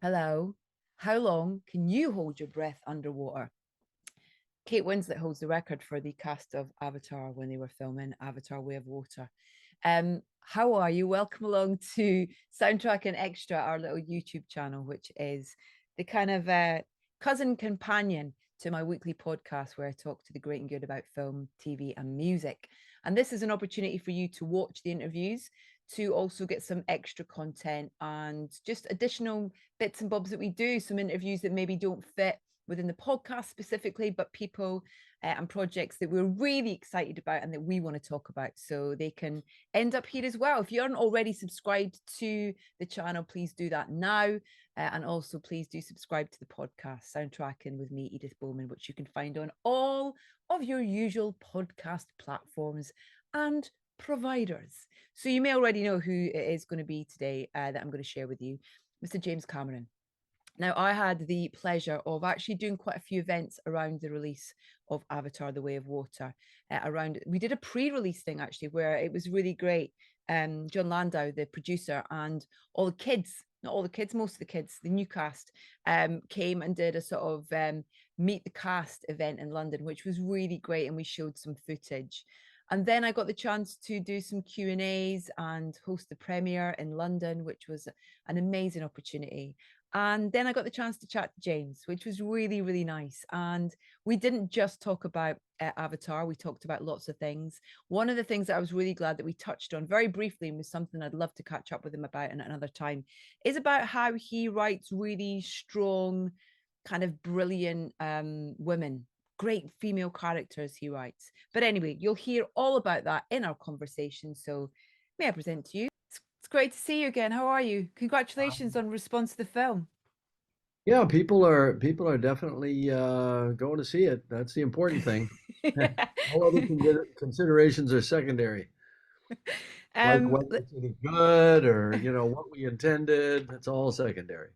Hello. How long can you hold your breath underwater? Kate Winslet holds the record for the cast of Avatar when they were filming Avatar Way of Water. How are you? Welcome along to Soundtrack and Extra, our little YouTube channel, which is the kind of cousin companion to my weekly podcast where I talk to the great and good about film, TV, and music. And this is an opportunity for you to watch the interviews, to also get some extra content and just additional bits and bobs that we do, some interviews that maybe don't fit within the podcast specifically, but people and projects that we're really excited about and that we want to talk about. So they can end up here as well. If you aren't already subscribed to the channel, please do that now. And also, please do subscribe to the podcast, Soundtracking with me, Edith Bowman, which you can find on all of your usual podcast platforms and providers. So you may already know who it is going to be today that I'm going to share with you, Mr. James Cameron. Now, I had the pleasure of actually doing quite a few events around the release of Avatar: The Way of Water. We did a pre-release thing actually, where it was really great. John Landau, the producer, and all the kids, not all the kids, most of the kids, the new cast, came and did a sort of meet the cast event in London, which was really great, and we showed some footage. And then I got the chance to do some Q&As and host the premiere in London, which was an amazing opportunity. And then I got the chance to chat to James, which was really, really nice. And we didn't just talk about Avatar, we talked about lots of things. One of the things that I was really glad that we touched on very briefly, and was something I'd love to catch up with him about in another time, is about how he writes really strong, kind of brilliant women, great female characters he writes. But anyway, you'll hear all about that in our conversation. So may I present to you? It's great to see you again. How are you? Congratulations on response to the film. Yeah, people are definitely going to see it. That's the important thing. All other considerations are secondary, like um, whether it's any good or what we intended. It's all secondary.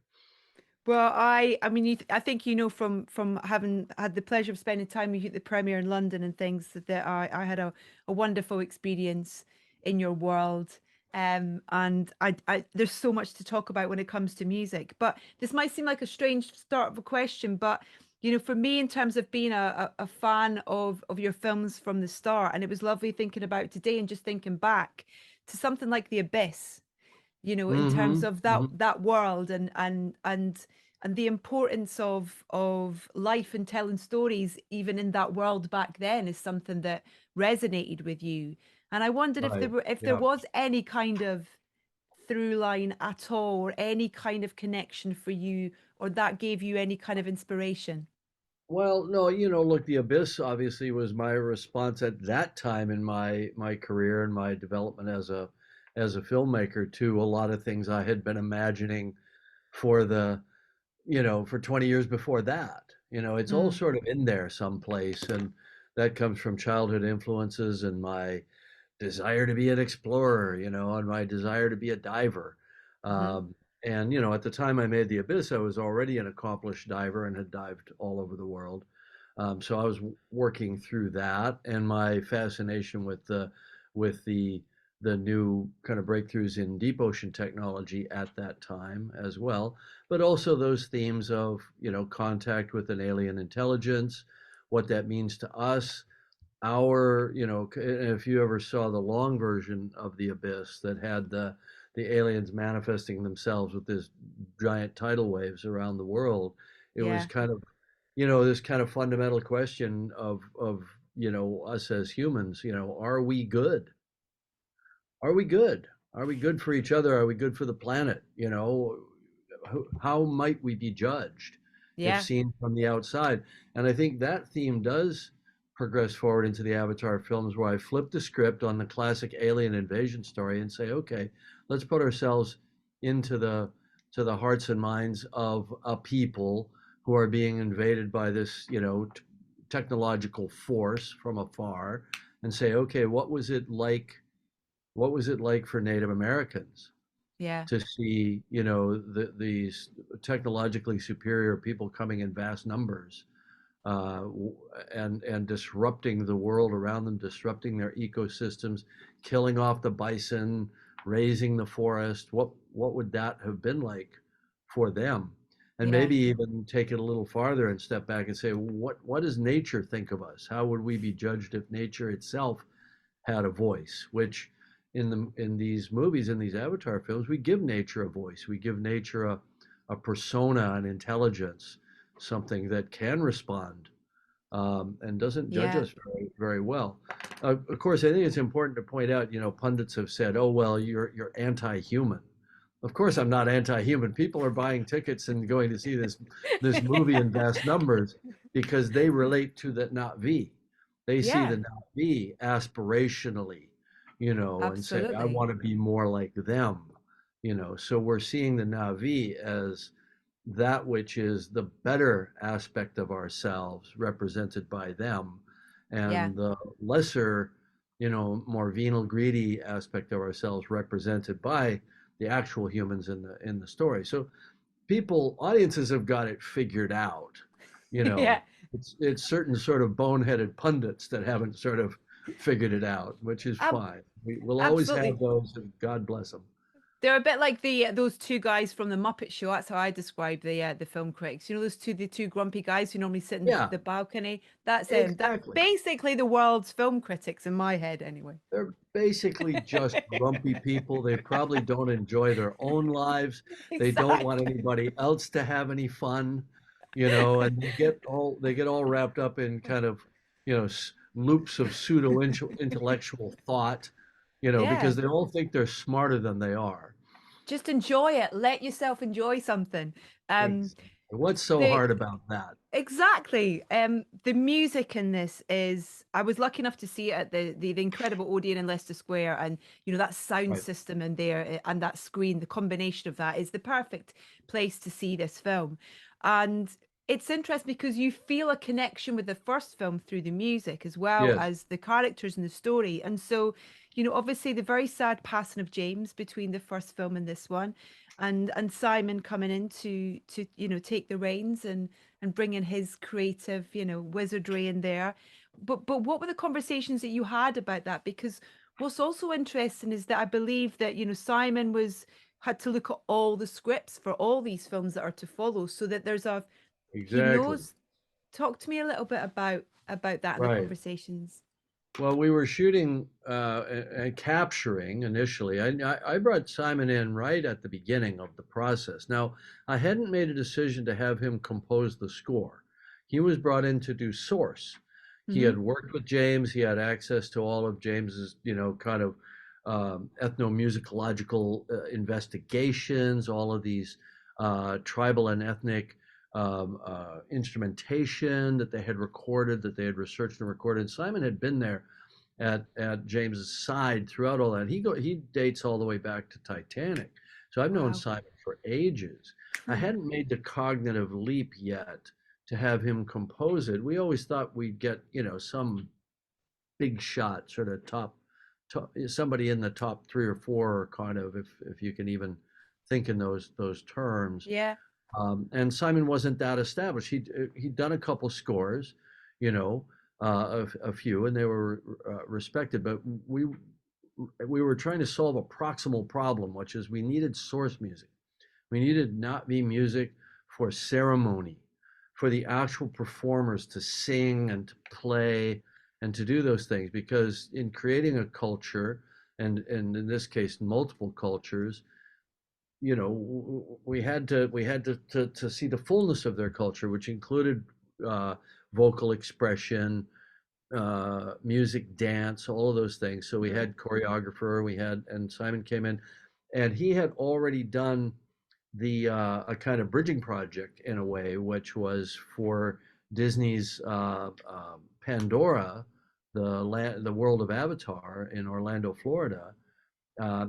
well, I mean, I think you know from having had the pleasure of spending time with you at the premiere in London and things that I had a wonderful experience in your world. And I there's so much to talk about when it comes to music. But this might seem like a strange start of a question, but for me, in terms of being a fan of your films from the start, and it was lovely thinking about today and just thinking back to something like The Abyss, in terms Mm-hmm. of that Mm-hmm. that world and the importance of life and telling stories even in that world back then is something that resonated with you. And I wondered if Right. there Yeah. was any kind of through line at all, or any kind of connection for you, or that gave you any kind of inspiration. Well, no, look, The Abyss obviously was my response at that time in my career and my development as a filmmaker to a lot of things I had been imagining for for 20 years before that. It's all Mm, sort of in there someplace. And that comes from childhood influences and my desire to be an explorer, and my desire to be a diver. mm-hmm. And at the time I made The Abyss, I was already an accomplished diver and had dived all over the world. So I was working through that and my fascination with the new kind of breakthroughs in deep ocean technology at that time as well, but also those themes of contact with an alien intelligence, what that means to us, if you ever saw the long version of The Abyss that had the aliens manifesting themselves with this giant tidal waves around the world, it was Yeah. kind of this kind of fundamental question of us as humans, are we good? Are we good? Are we good for each other? Are we good for the planet? How might we be judged if Yeah. seen from the outside? And I think that theme does progress forward into the Avatar films, where I flip the script on the classic alien invasion story and say, okay, let's put ourselves into the hearts and minds of a people who are being invaded by this, technological force from afar, and say, okay, what was it like for Native Americans Yeah. to see, these technologically superior people coming in vast numbers, uh, and disrupting the world around them, disrupting their ecosystems, killing off the bison, raising the forest? What would that have been like for them? and Yeah. maybe even take it a little farther and step back and say, what does nature think of us? How would we be judged if nature itself had a voice? Which in these movies, in these Avatar films, we give nature a voice. We give nature a persona, an intelligence, something that can respond and doesn't judge Yeah. us very well. Of course, I think it's important to point out, pundits have said, "Oh, well, you're anti-human." Of course, I'm not anti-human. People are buying tickets and going to see this movie in vast numbers because they relate to the Na'vi. They see Yeah, the Na'vi aspirationally, and say, "I absolutely. want to be more like them." So we're seeing the Na'vi as that which is the better aspect of ourselves represented by them, Yeah. and the lesser, more venal, greedy aspect of ourselves represented by the actual humans in the story. So audiences have got it figured out. You Yeah. know, it's certain sort of boneheaded pundits that haven't sort of figured it out, which is Ab- fine. We'll always have Absolutely. those, and God bless them. They're a bit like the those two guys from the Muppet Show. That's how I describe the film critics. You know those the two grumpy guys who normally sit in Yeah, the balcony. That's That's exactly. basically the world's film critics in my head, anyway. They're basically just grumpy people. They probably don't enjoy their own lives. They don't want Exactly. anybody else to have any fun, and they get all wrapped up in kind of, loops of pseudo intellectual thought, Yeah. because they all think they're smarter than they are. Just enjoy it. Let yourself enjoy something. Um, Exactly. What's so the hard about that? Exactly. The music in this is, I was lucky enough to see it at the incredible Odeon in Leicester Square, and that sound Right. system in there and that screen, the combination of that is the perfect place to see this film. And it's interesting because you feel a connection with the first film through the music as well Yes, as the characters in the story. And so, obviously the very sad passing of James between the first film and this one, and Simon coming in to take the reins and bring in his creative, wizardry in there. But what were the conversations that you had about that? Because what's also interesting is that I believe that, Simon was had to look at all the scripts for all these films that are to follow, so that he exactly. knows. Talk to me a little bit about that in the Right. conversations. Well, we were shooting and capturing initially. I brought Simon in right at the beginning of the process. Now, I hadn't made a decision to have him compose the score. He was brought in to do source. He Mm-hmm. had worked with James. He had access to all of James's, kind of ethnomusicological investigations, all of these tribal and ethnic instrumentation that they had recorded, that they had researched and recorded. Simon had been there at James's side throughout all that. He dates all the way back to Titanic. So I've known Wow. Simon for ages. I hadn't made the cognitive leap yet to have him compose it. We always thought we'd get, some big shot, sort of top somebody in the top three or four, kind of, if you can even think in those terms. Yeah. And Simon wasn't that established. He'd done a couple scores, you know, a few, and they were respected. But we were trying to solve a proximal problem, which is we needed source music. We needed not be music for ceremony, for the actual performers to sing and to play and to do those things. Because in creating a culture, and in this case multiple cultures, we had to see the fullness of their culture, which included uh, vocal expression, music, dance, all of those things. So we Mm. had choreographer, and Simon came in, and he had already done a kind of bridging project in a way, which was for Disney's Pandora, the world of Avatar in Orlando, Florida.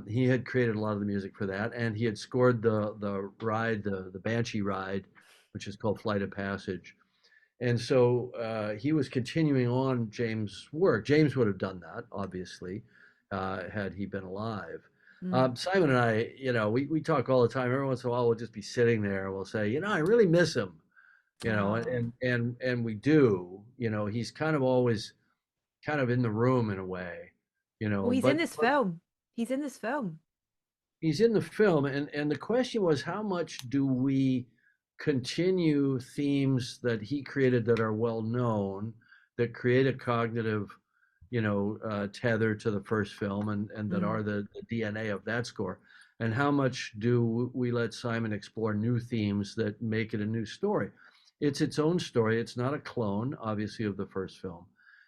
He had created a lot of the music for that, and he had scored the ride, the Banshee ride, which is called Flight of Passage. And so he was continuing on James' work. James would have done that, obviously, had he been alive. Mm. Simon and I, we talk all the time. Every once in a while, we'll just be sitting there and we'll say, I really miss him, Oh. and we do. He's kind of always kind of in the room in a way, Well, he's in but this film. He's in this film. he's in the film, and the question was, how much do we continue themes that he created that are well known, that create a cognitive, tether to the first film, and that Mm. are the DNA of that score. And how much do we let Simon explore new themes that make it a new story? It's its own story. It's not a clone, obviously, of the first film.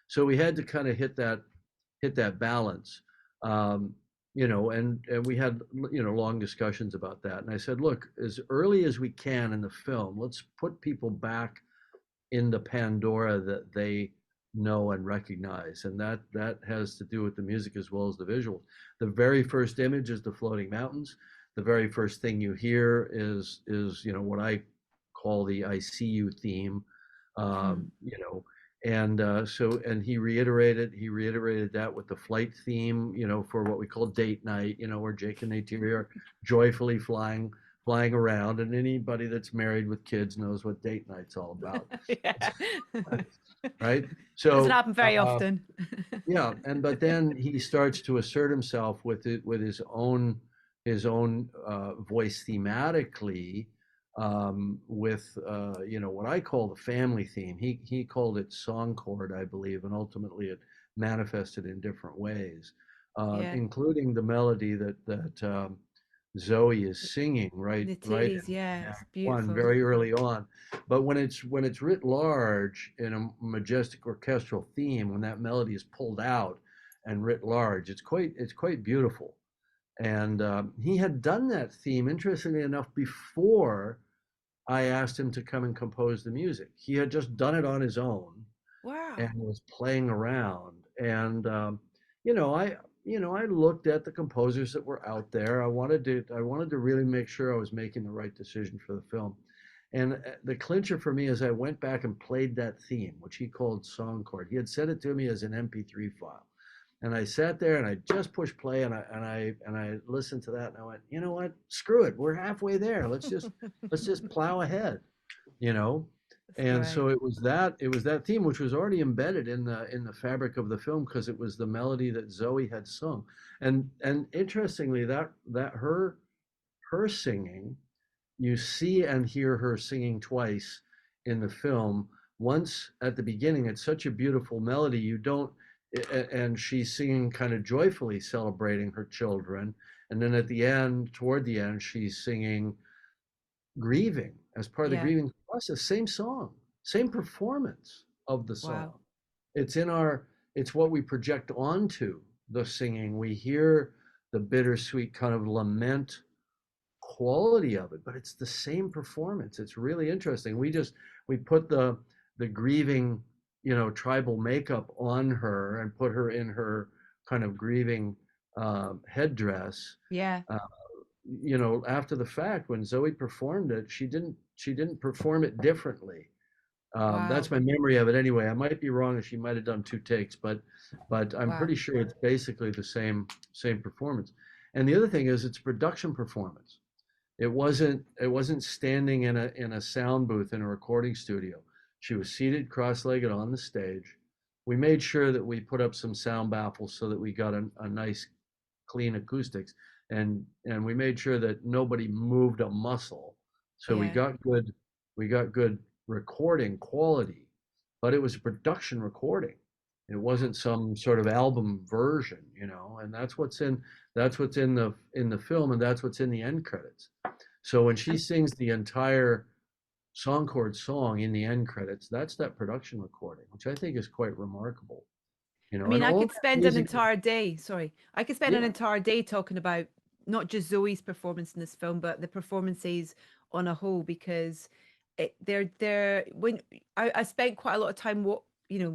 So we had to kind of hit that balance. Um, and we had long discussions about that. And I said, look, as early as we can in the film, let's put people back in the Pandora that they know and recognize, and that has to do with the music as well as the visuals. The very first image is the floating mountains. The very first thing you hear is what I call the "I see you" theme. Hmm. Um, you know, and he reiterated that with the flight theme. For what we call date night. Where Jake and Neytiri are joyfully flying around, and anybody that's married with kids knows what date night's all about. Yeah. Right? Doesn't So, happen very often. yeah, but then he starts to assert himself with his own voice thematically, with what I call the family theme. He called it song chord, I believe, and ultimately it manifested in different ways, Yeah. including the melody that Zoe is singing right Natiri's, yeah, in it's Act One, beautiful. very early on. But when it's writ large in a majestic orchestral theme, when that melody is pulled out and writ large, it's quite beautiful. And he had done that theme, interestingly enough, before I asked him to come and compose the music. He had just done it on his own and Wow. was playing around. And I looked at the composers that were out there. I wanted to really make sure I was making the right decision for the film. And the clincher for me is I went back and played that theme, which he called song chord. He had sent it to me as an MP3 file. And I sat there and I just pushed play, and I listened to that and I went, you know what? Screw it. We're halfway there. Let's just plow ahead, you know. That's And so great. it was that theme which was already embedded in the fabric of the film, because it was the melody that Zoe had sung. And interestingly, that her singing, you see and hear her singing twice in the film. Once at the beginning, it's such a beautiful melody, you don't, and she's singing kind of joyfully celebrating her children. And then at the end, toward the end, she's singing grieving as part of the Yeah. grieving process. Same song, same performance of the Wow. song. It's what we project onto the singing. We hear the bittersweet kind of lament quality of it, but it's the same performance. It's really interesting. We put the grieving, tribal makeup on her and put her in her kind of grieving headdress. Yeah. Uh, after the fact, when Zoe performed it, she didn't perform it differently. That's Wow. my memory of it anyway. I might be wrong, and she might have done two takes, but I'm Wow. pretty sure it's basically the same performance. And the other thing is, it's a production performance. It wasn't standing in a sound booth in a recording studio. She was seated cross-legged on the stage. We made sure that we put up some sound baffles so that we got a nice clean acoustics, and we made sure that nobody moved a muscle. So we Yeah. got good recording quality, but it was a production recording. It wasn't some sort of album version. And that's what's in the film, and that's what's in the end credits. So when she And sings the entire song chord song in the end credits, that's that production recording, which I think is quite remarkable. I And mean, I all could that spend an music, entire day, sorry, I could spend an yeah. entire day talking about not just Zoe's performance in this film, but the performances on a whole, because they're when I spent quite a lot of time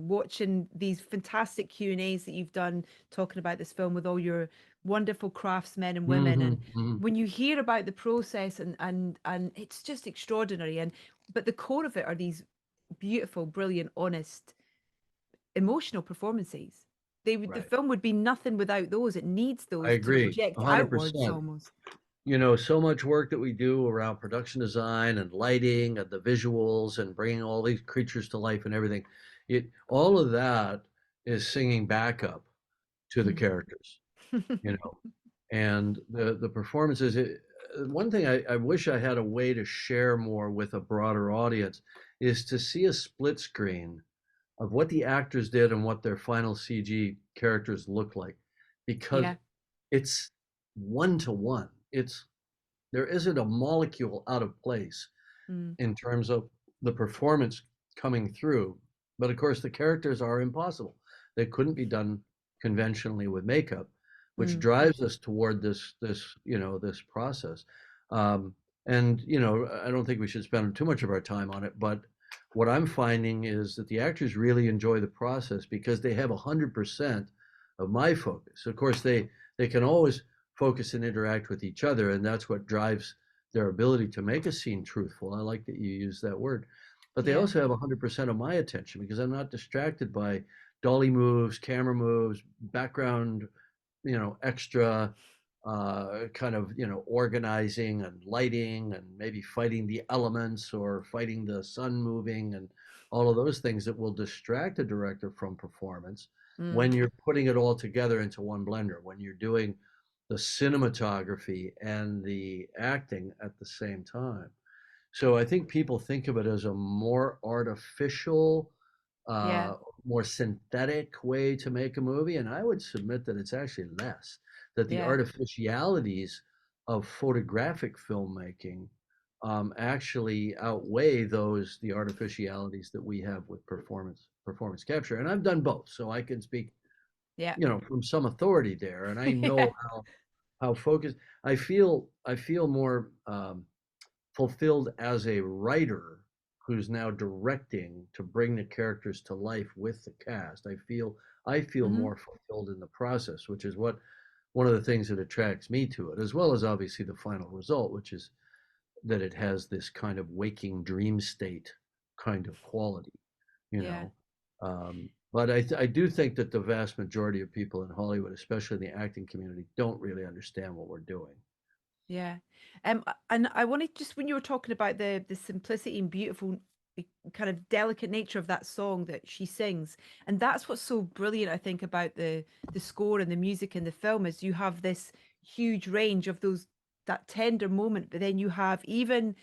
watching these fantastic Q&As that you've done talking about this film with all your wonderful craftsmen and women. Hmm. And when you hear about the process, and it's just extraordinary. And but the core of it are these beautiful, brilliant, honest, emotional performances. The Right. film would be nothing without those. It needs I those to agree, project outwards 100%. almost. So much work that we do around production design and lighting and the visuals and bringing all these creatures to life and everything. All of that is singing backup to the characters, you know. And the performances. one thing I wish I had a way to share more with a broader audience is to see a split screen of what the actors did and what their final CG characters look like, because Yeah. it's one to one. It's there isn't a molecule out of place Mm, in terms of the performance coming through. But of course, the characters are impossible. They couldn't be done conventionally with makeup, which mm, drives us toward this process. Um, and I don't think we should spend too much of our time on it, but what I'm finding is that the actors really enjoy the process because they have 100% of my focus. Of course, they can always focus and interact with each other, and that's what drives their ability to make a scene truthful. I like that you use that word. But they yeah. also have 100% of my attention because I'm not distracted by dolly moves, camera moves, background, extra kind of, organizing and lighting and maybe fighting the elements or fighting the sun moving and all of those things that will distract a director from performance Mm, when you're putting it all together into one blender, when you're doing the cinematography and the acting at the same time. So I think people think of it as a more artificial, yeah. uh, more synthetic way to make a movie, and I would submit that it's actually less. That the Yeah. artificialities of photographic filmmaking actually outweigh the artificialities that we have with performance capture. And I've done both, so I can speak, Yeah. from some authority there, and I Yeah. know how focused I feel more fulfilled as a writer who's now directing to bring the characters to life with the cast. I feel Hmm. more fulfilled in the process, which is one of the things that attracts me to it, as well as obviously the final result, which is that it has this kind of waking dream state kind of quality, you Yeah. know. But I do think that the vast majority of people in Hollywood, especially in the acting community, don't really understand what we're doing. Yeah. And I wanted just when you were talking about the simplicity and beautiful kind of delicate nature of that song that she sings, and that's what's so brilliant, I think, about the score and the music in the film is you have this huge range of those that tender moment, but then you have even,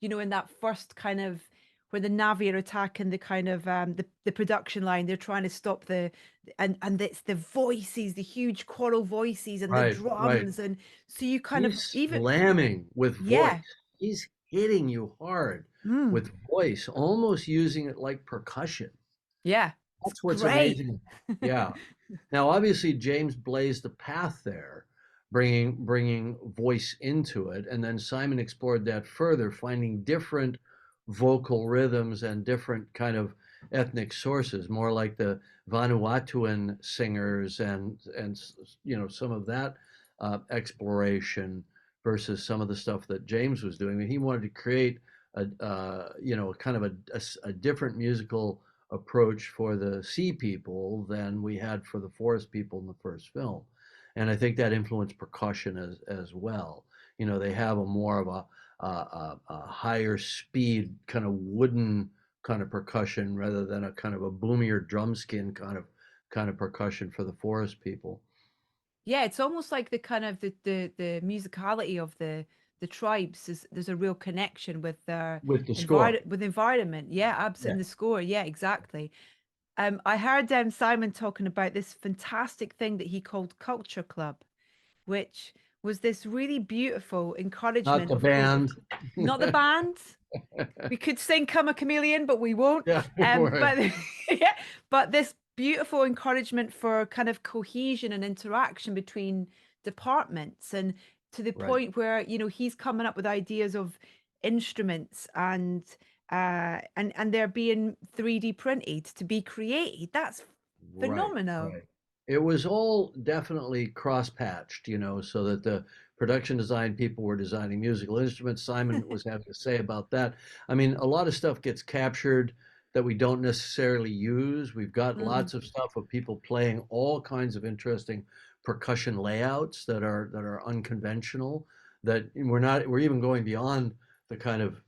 in that first kind of where the Navi are attacking the kind of the production line, they're trying to stop and it's the voices, the huge choral voices and the Right, right. drums, and so you kind of He's even slamming with voice. yeah, He's hitting you hard mm, with voice, almost using it like percussion. yeah, it's That's what's great. amazing. Yeah. Now, obviously, James blazed the path there, bringing voice into it, and then Simon explored that further, finding different vocal rhythms and different kind of ethnic sources, more like the Vanuatuan singers and some of that exploration versus some of the stuff that James was doing. I mean, he wanted to create kind of a different musical approach for the sea people than we had for the forest people in the first film. And I think that influenced percussion as well. They have a more of a higher speed kind of wooden kind of percussion rather than a kind of a boomier drum skin kind of percussion for the forest people Yeah, it's almost like the kind of the musicality of the tribes is there's a real connection with their with the score. environment. Yeah, absolutely. Yeah. In the score. Yeah, exactly. I heard Simon talking about this fantastic thing that he called Culture Club, which was this really beautiful Not encouragement the of co band. not the band. We could sing "Come a Chameleon," but we won't. Yeah, right, But yeah, but this beautiful encouragement for kind of cohesion and interaction between departments, and to the right, point where he's coming up with ideas of instruments and they're being 3D printed to be created. That's right, phenomenal. right. It was all definitely cross-patched, so that the production design people were designing musical instruments. Simon was having to say about that. I mean, a lot of stuff gets captured that we don't necessarily use. We've got Mm, lots of stuff of people playing all kinds of interesting percussion layouts that are unconventional, that we're even going beyond the kind of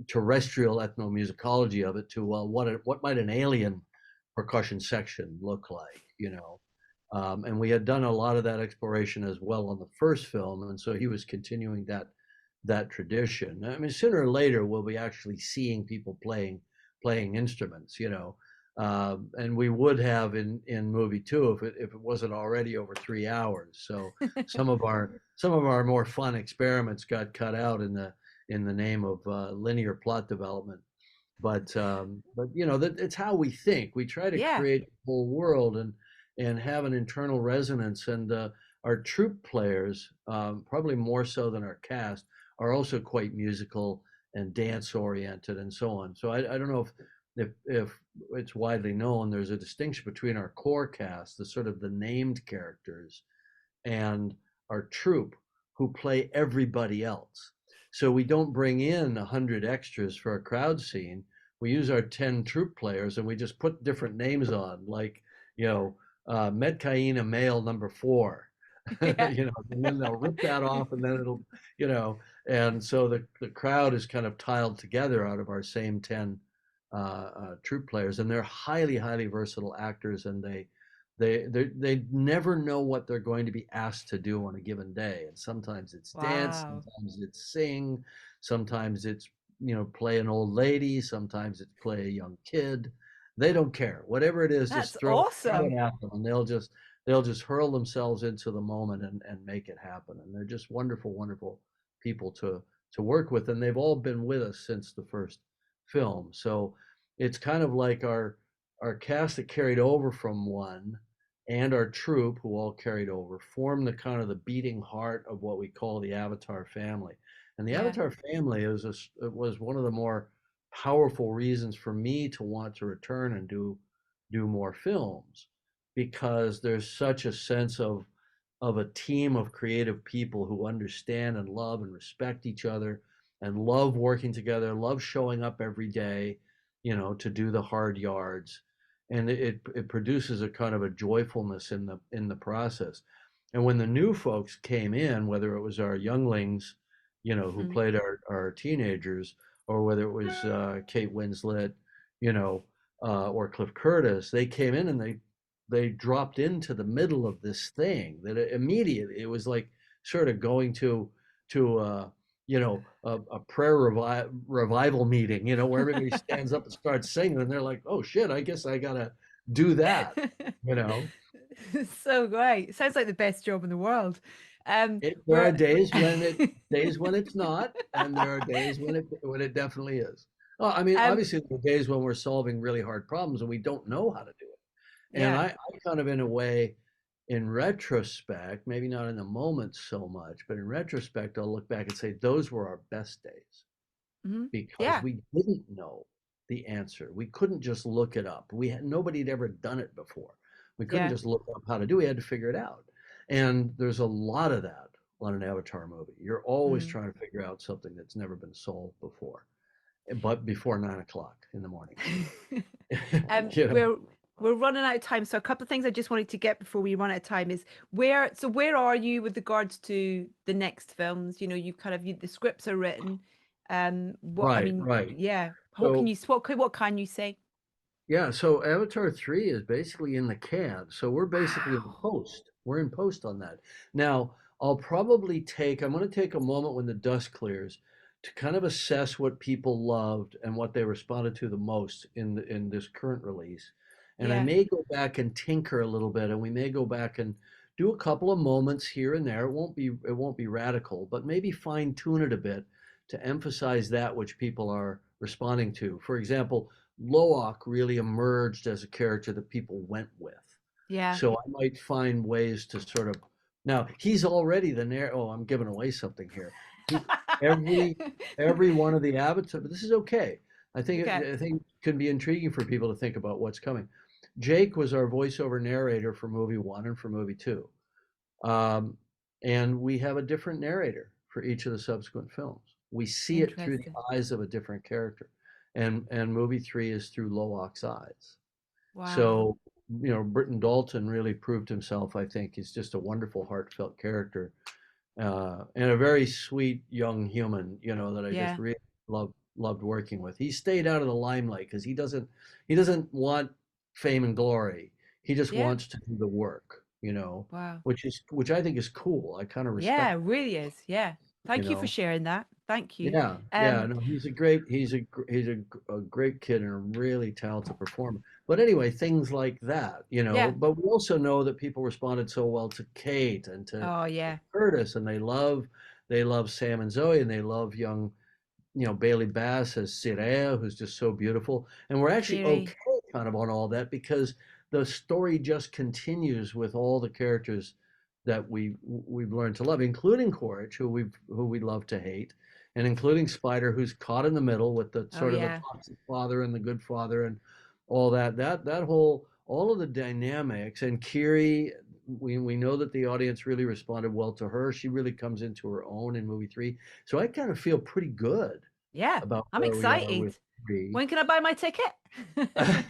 terrestrial ethnomusicology of it to, well, what might an alien percussion section look like. And we had done a lot of that exploration as well on the first film, and so he was continuing that that tradition. I mean, sooner or later we'll be actually seeing people playing instruments, and we would have in movie two if it wasn't already over 3 hours. So some of our more fun experiments got cut out in the name of linear plot development. But that it's how we think. We try to Yeah. create a whole world and have an internal resonance. And our troupe players, probably more so than our cast, are also quite musical and dance oriented and so on. So I don't know if it's widely known. There's a distinction between our core cast, the sort of the named characters, and our troupe who play everybody else. So we don't bring in 100 extras for a crowd scene. We use our 10 troupe players and we just put different names on, like, Medcaina male number 4, Yeah. and then they'll rip that off and then and so the crowd is kind of tiled together out of our same 10 troupe players, and they're highly, highly versatile actors, and they never know what they're going to be asked to do on a given day. And sometimes it's dance, Wow. sometimes it's sing, sometimes it's play an old lady, sometimes it's play a young kid. They don't care. Whatever it is, That's just throw it awesome. at them, and they'll just hurl themselves into the moment and make it happen. And they're just wonderful, wonderful people to work with, and they've all been with us since the first film. So it's kind of like our cast that carried over from one and our troupe who all carried over form the kind of the beating heart of what we call the Avatar family. And the Yeah. Avatar family was one of the more powerful reasons for me to want to return and do more films, because there's such a sense of a team of creative people who understand and love and respect each other and love working together, love showing up every day, to do the hard yards. And it produces a kind of a joyfulness in the process. And when the new folks came in, whether it was our younglings, who Mhm. played our teenagers, or whether it was Kate Winslet, you know, or Cliff Curtis, they came in and they dropped into the middle of this thing that immediately it was like sort of going to a prayer revival meeting, where everybody stands up and starts singing, and they're like, "Oh shit, I guess I gotta do that," you know. So great. Sounds like the best job in the world. There are We're days when it's not, and there are days when it definitely is. Well, I mean, um obviously, there are days when we're solving really hard problems and we don't know how to do it. And yeah. I kind of, in a way, in retrospect, maybe not in the moment so much, but in retrospect, I'll look back and say those were our best days Mhm. because Yeah. we didn't know the answer. We couldn't just look it up. Nobody had ever done it before. We couldn't Yeah. just look up how to do it. We had to figure it out. And there's a lot of that on an Avatar movie. You're always Mm. trying to figure out something that's never been solved before, but before 9 o'clock in the morning. Um, you know? we're we're running out of time, so a couple of things I just wanted to get before we run out of time is where are you with regards to the next films? You kind of the scripts are written. What I Right, mean, right. yeah. What can So you what can you say? yeah, so Avatar 3 is basically in the can. So we're basically in Wow. post. We're in post on that. Now, I'm going to take a moment when the dust clears to kind of assess what people loved and what they responded to the most in this current release. And I Yeah. may go back and tinker a little bit, and we may go back and do a couple of moments here and there. It won't be radical, but maybe fine tune it a bit to emphasize that which people are responding to. For example, Loak really emerged as a character that people went with. Yeah. So I might find ways to sort of now he's already the oh, I'm giving away something here. He every one of the Avatar, but this is okay. Okay. I think it can be intriguing for people to think about what's coming. Jake was our voiceover narrator for movie one and for movie two. Um, and we have a different narrator for each of the subsequent films. We see it through the Interesting. eyes of a different character. And movie three is through Loak's eyes. Wow. So, Britton Dalton really proved himself, I think. He's just a wonderful, heartfelt character, and a very sweet young human, that I just Yeah. really loved working with. He stayed out of the limelight because he doesn't want fame and glory. He just Yeah. wants to do the work, Wow. which I think is cool. I kind of Yeah, respect it that. really is. Yeah. you Thank you for know. sharing that. Thank you. Yeah, yeah, Um, no, he's a great kid and a really talented performer. But anyway, things like that, yeah. but we also know that people responded so well to Kate and to Oh, yeah. Curtis, and they love Sam and Zoe, and they love young, Bailey Bass as Sireo, who's just so beautiful. And we're actually Siri. okay kind of on all that because the story just continues with all the characters that we've learned to love, including Quaritch, who we love to hate, and including Spider, who's caught in the middle with the Oh, sort of the yeah. toxic father and the good father and all that. That whole all of the dynamics and Kiri. We know that the audience really responded well to her. She really comes into her own in movie three. So I kind of feel pretty good Yeah. about I'm where we are excited. with three. When can I buy my ticket?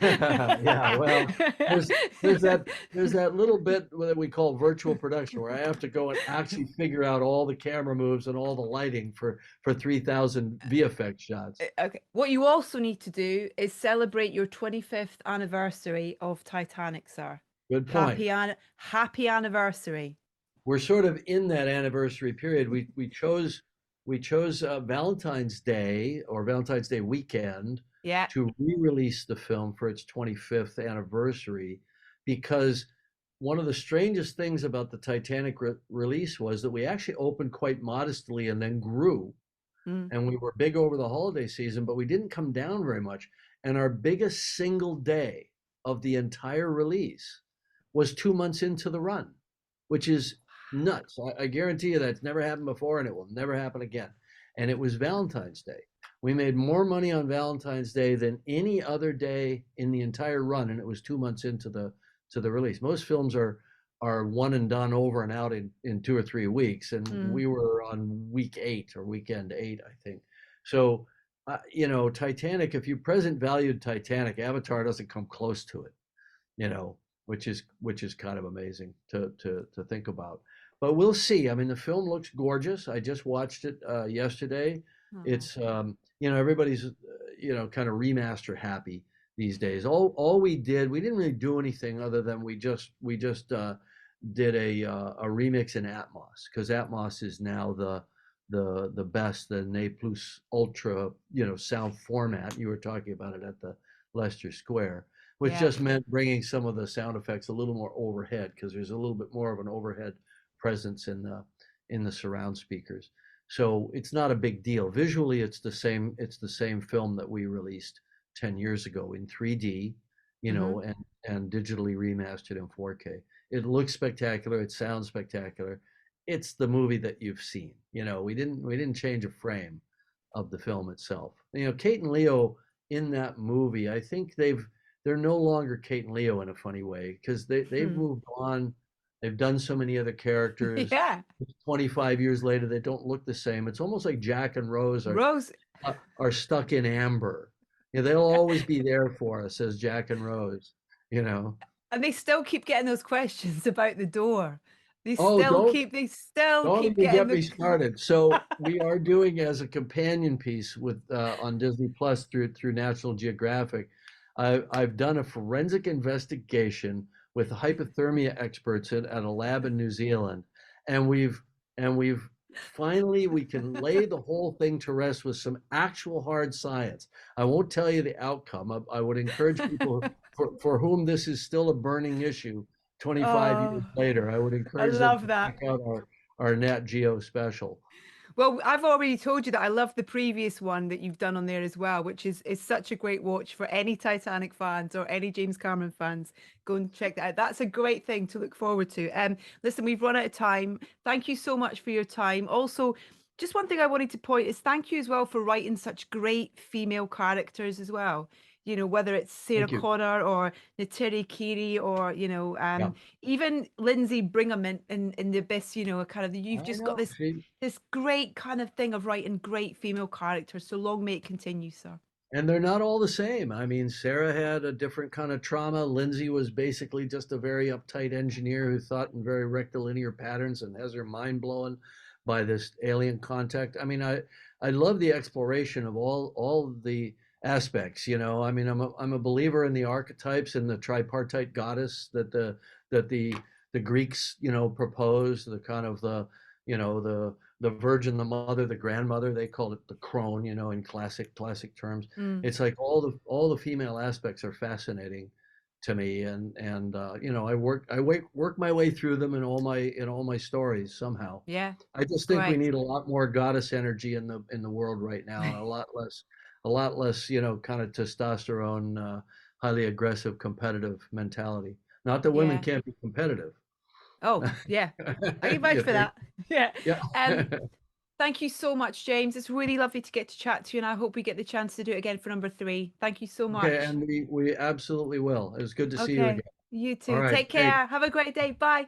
Yeah, well, there's there's that there's that little bit that we call virtual production where I have to go and actually figure out all the camera moves and all the lighting for 3,000 VFX shots. Okay. What you also need to do is celebrate your 25th anniversary of Titanic, sir. Good point. Happy anniversary. We're sort of in that anniversary period. We chose Valentine's Day or Valentine's Day weekend Yeah. to re-release the film for its 25th anniversary because one of the strangest things about the Titanic release was that we actually opened quite modestly and then grew, Mm. and we were big over the holiday season, but we didn't come down very much. And our biggest single day of the entire release was 2 months into the run, which is nuts. I guarantee you that's never happened before and it will never happen again. And it was Valentine's Day. We made more money on Valentine's Day than any other day in the entire run, and it was 2 months into the release. Most films are one and done, over and out in 2 or 3 weeks, and Mm. we were on week 8 or weekend 8, I think. So, Titanic. If you present valued Titanic, Avatar doesn't come close to it, you know, which is kind of amazing to think about. But we'll see. I mean, the film looks gorgeous. I just watched it yesterday. Oh. It's everybody's kind of remaster happy these days. All we didn't really do anything other than we just did a remix in Atmos because Atmos is now the best, the Ne Plus Ultra sound format. You were talking about it at the Leicester Square, which Yeah. just meant bringing some of the sound effects a little more overhead because there's a little bit more of an overhead presence in the surround speakers. So it's not a big deal. Visually, it's the same film that we released 10 years ago in 3D, Hmm. and digitally remastered in 4K. It looks spectacular, it sounds spectacular. It's the movie that you've seen. We didn't change a frame of the film itself. Kate and Leo in that movie, I think they're no longer Kate and Leo in a funny way because they've Hmm. moved on. They've done so many other characters. Yeah. 25 years later, they don't look the same. It's almost like Jack and Rose are Rose. are stuck in amber. They'll always be there for us as Jack and Rose. You know. And they still keep getting those questions about the door. Oh, They still don't keep even getting get me the started. So we are doing as a companion piece with on Disney Plus through National Geographic. I've done a forensic investigation with hypothermia experts at a lab in New Zealand, and we've finally we can lay the whole thing to rest with some actual hard science. I won't tell you the outcome. I would encourage people for whom this is still a burning issue 25 years Oh, later. I would I encourage them love to that. check out our Nat Geo special. Well, I've already told you that I love the previous one that you've done on there as well, which is such a great watch for any Titanic fans or any James Cameron fans. Go and check that out. That's a great thing to look forward to. Listen, we've run out of time. Thank you so much for your time. Also, just one thing I wanted to point is thank you as well for writing such great female characters as well. Whether it's Sarah Thank you. Connor or Natiri Kiri or, Yeah, even Lindsay Brigham in The Abyss, kind of, you've I just got know. this great kind of thing of writing great female characters. So long may it continue, sir. And they're not all the same. I mean, Sarah had a different kind of trauma. Lindsay was basically just a very uptight engineer who thought in very rectilinear patterns and has her mind blown by this alien contact. I mean, I love the exploration of all the aspects. I mean, I'm a believer in the archetypes and the tripartite goddess that the Greeks proposed, the kind of the the virgin, the mother, the grandmother. They called it the crone, in classic terms. Mm. It's like all the female aspects are fascinating to me, and I work my way through them in all my stories somehow. Yeah. I just think we Great. need a lot more goddess energy in the world right now, and a lot less, kind of testosterone, highly aggressive, competitive mentality. Not that women Yeah. can't be competitive. Oh, yeah. I can vouch You for think? that. Yeah. Yeah. Thank you so much, James. It's really lovely to get to chat to you, and I hope we get the chance to do it again for number 3. Thank you so Okay, much. and we absolutely will. It was good to see you Okay. again. You All too. right. Take Hey, care. Have a great day. Bye.